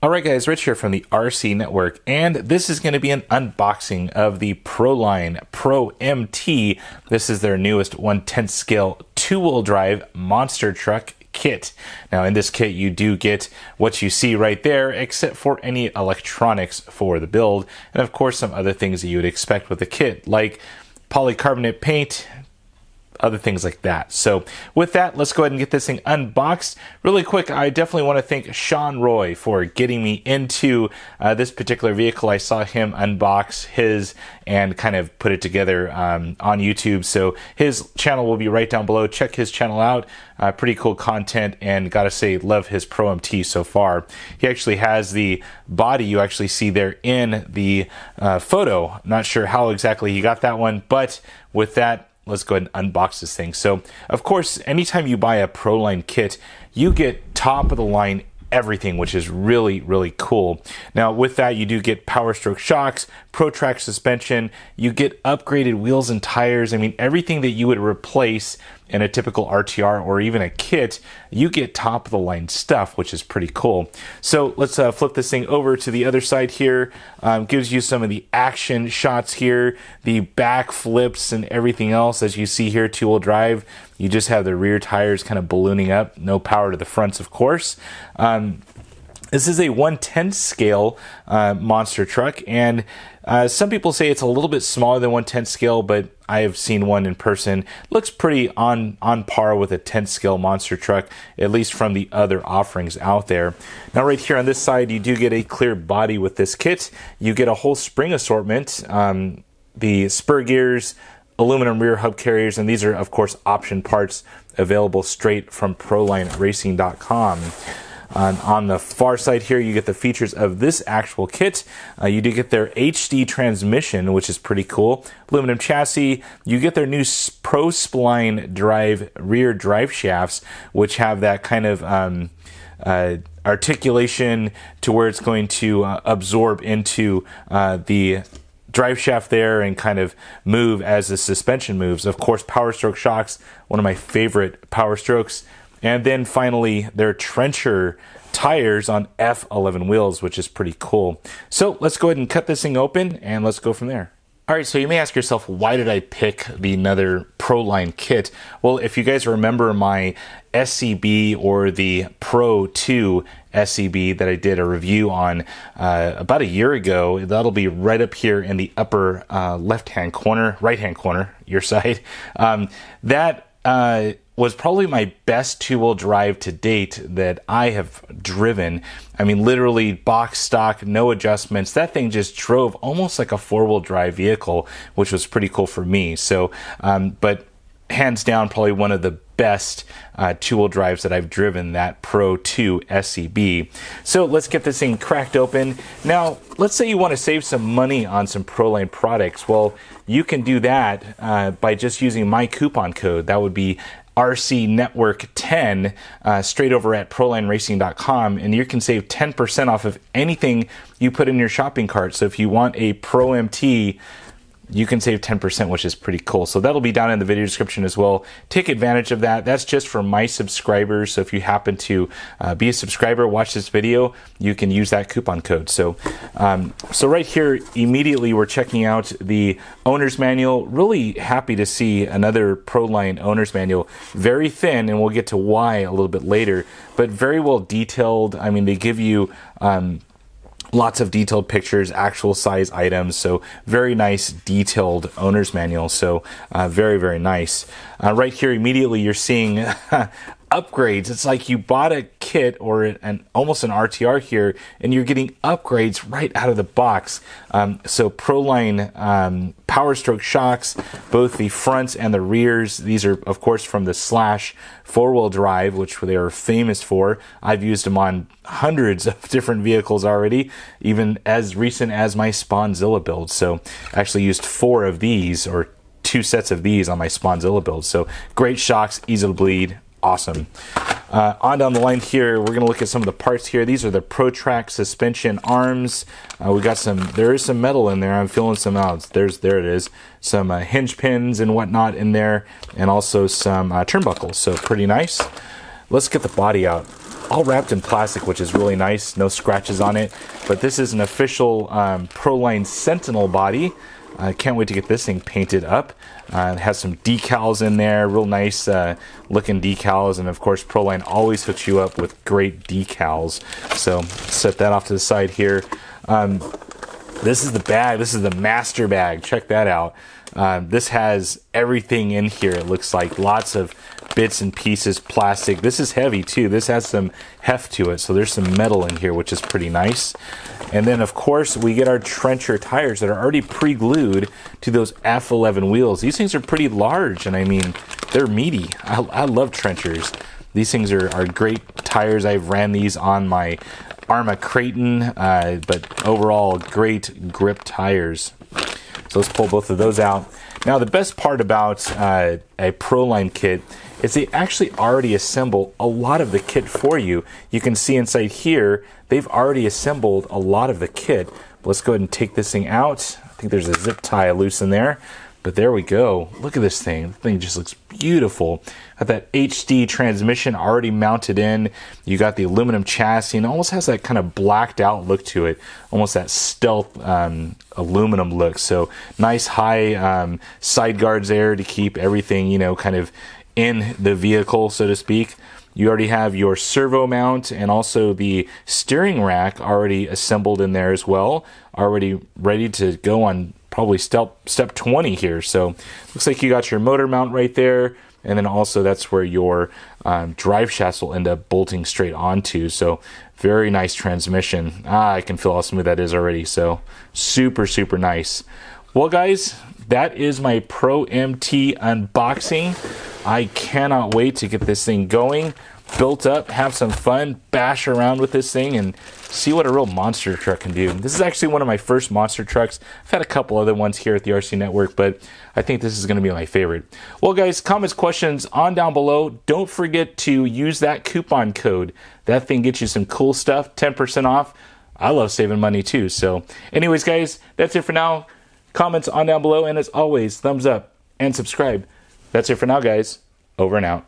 Alright guys, Rich here from the RCNetwork, and this is going to be an unboxing of the Proline ProMT. This is their newest 1/10 scale two-wheel drive monster truck kit. Now in this kit you do get what you see right there, except for any electronics for the build, and of course some other things that you would expect with a kit, like polycarbonate paint, other things like that. So with that, let's go ahead and get this thing unboxed. Really quick, I definitely want to thank Sean Roy for getting me into this particular vehicle. I saw him unbox his and kind of put it together on YouTube. So his channel will be right down below. Check his channel out. Pretty cool content, and gotta say, love his ProMT so far. He actually has the body you actually see there in the photo. Not sure how exactly he got that one, but with that, let's go ahead and unbox this thing. So, of course, anytime you buy a Proline kit, you get top of the line everything, which is really, really cool. Now, with that, you do get Powerstroke Shocks, Pro-Track suspension, you get upgraded wheels and tires. I mean, everything that you would replace in a typical RTR or even a kit, you get top of the line stuff, which is pretty cool. So let's flip this thing over to the other side here. Gives you some of the action shots here, the back flips and everything else. As you see here, two-wheel drive, you just have the rear tires kind of ballooning up, no power to the fronts, of course. This is a 1/10 scale monster truck, and some people say it's a little bit smaller than 1/10 scale, but I have seen one in person. Looks pretty on par with a 10 scale monster truck, at least from the other offerings out there. Now right here on this side, you do get a clear body with this kit. You get a whole spring assortment, the spur gears, aluminum rear hub carriers, and these are of course option parts available straight from ProlineRacing.com. On the far side here, you get the features of this actual kit. You do get their HD transmission, which is pretty cool. Aluminum chassis. You get their new Pro-Spline rear drive shafts, which have that kind of articulation to where it's going to absorb into the drive shaft there and kind of move as the suspension moves. Of course, Powerstroke Shocks, one of my favorite Powerstrokes. And then finally, their trencher tires on F11 Wheels, which is pretty cool. So let's go ahead and cut this thing open and let's go from there. All right, so you may ask yourself, why did I pick the another Proline kit? Well, if you guys remember my SCB or the Pro 2 SCB that I did a review on about a year ago, that'll be right up here in the upper left-hand corner, right-hand corner, your side. That was probably my best two-wheel drive to date that I have driven. I mean, literally box stock, no adjustments. That thing just drove almost like a four-wheel drive vehicle, which was pretty cool for me. So, but hands down, probably one of the best two-wheel drives that I've driven, that Pro 2 SCB. So let's get this thing cracked open. Now, let's say you want to save some money on some Proline products. Well, you can do that by just using my coupon code. That would be RCNetwork 10 straight over at ProlineRacing.com, and you can save 10% off of anything you put in your shopping cart. So if you want a ProMT, you can save 10%, which is pretty cool. So that'll be down in the video description as well. Take advantage of that. That's just for my subscribers. So if you happen to be a subscriber, watch this video, you can use that coupon code. So, so right here, immediately we're checking out the owner's manual. Really happy to see another Proline owner's manual. Very thin, and we'll get to why a little bit later, but very well detailed. I mean, they give you lots of detailed pictures, actual size items, so very nice detailed owner's manual. So very, very nice. Right here, immediately you're seeing upgrades. It's like you bought a kit or almost an RTR here, and you're getting upgrades right out of the box. So Proline Powerstroke Shocks, both the fronts and the rears. These are, of course, from the Slash four-wheel drive, which they are famous for. I've used them on hundreds of different vehicles already, even as recent as my SpawnZilla build. So I actually used 4 of these, or 2 sets of these on my SpawnZilla build. So great shocks, easy to bleed. Awesome. On down the line here, we're going to look at some of the parts here. These are the Pro-Track suspension arms. We got there is some metal in there. I'm feeling some out. There it is. Some hinge pins and whatnot in there, and also some turnbuckles. So pretty nice. Let's get the body out. all wrapped in plastic, which is really nice. No scratches on it. But this is an official Proline Sentinel body. I can't wait to get this thing painted up. It has some decals in there, real nice looking decals, and of course Proline always hooks you up with great decals. So set that off to the side here. This is the bag. This is the master bag. Check that out. This has everything in here. It looks like lots of bits and pieces, plastic. This is heavy too. This has some heft to it, so there's some metal in here, which is pretty nice. And then of course we get our trencher tires that are already pre-glued to those F11 wheels. These things are pretty large, and I mean, they're meaty. I love trenchers. These things are great tires. I've ran these on my Arma Creighton, but overall great grip tires. So let's pull both of those out. Now the best part about a Proline kit is they actually already assemble a lot of the kit for you. You can see inside here, they've already assembled a lot of the kit. Let's go ahead and take this thing out. I think there's a zip tie loose in there, but there we go. Look at this thing. The thing just looks beautiful. Got that HD transmission already mounted in. You got the aluminum chassis, and it almost has that kind of blacked out look to it, almost that stealth aluminum look. So nice high side guards there to keep everything, you know, kind of in the vehicle, so to speak. You already have your servo mount and also the steering rack already assembled in there as well, already ready to go on probably step 20 here. So looks like you got your motor mount right there, and then also that's where your drive shafts will end up bolting straight onto. So very nice transmission. I can feel how smooth that is already. So super nice. Well guys, that is my ProMT unboxing. I cannot wait to get this thing going, built up, have some fun, bash around with this thing, and see what a real monster truck can do. This is actually one of my first monster trucks. I've had a couple other ones here at the RCNetwork, but I think this is going to be my favorite. Well guys, comments, questions on down below. Don't forget to use that coupon code. That thing gets you some cool stuff, 10% off. I love saving money too. So anyways guys, that's it for now. Comments on down below, and as always, thumbs up and subscribe. That's it for now guys. Over and out.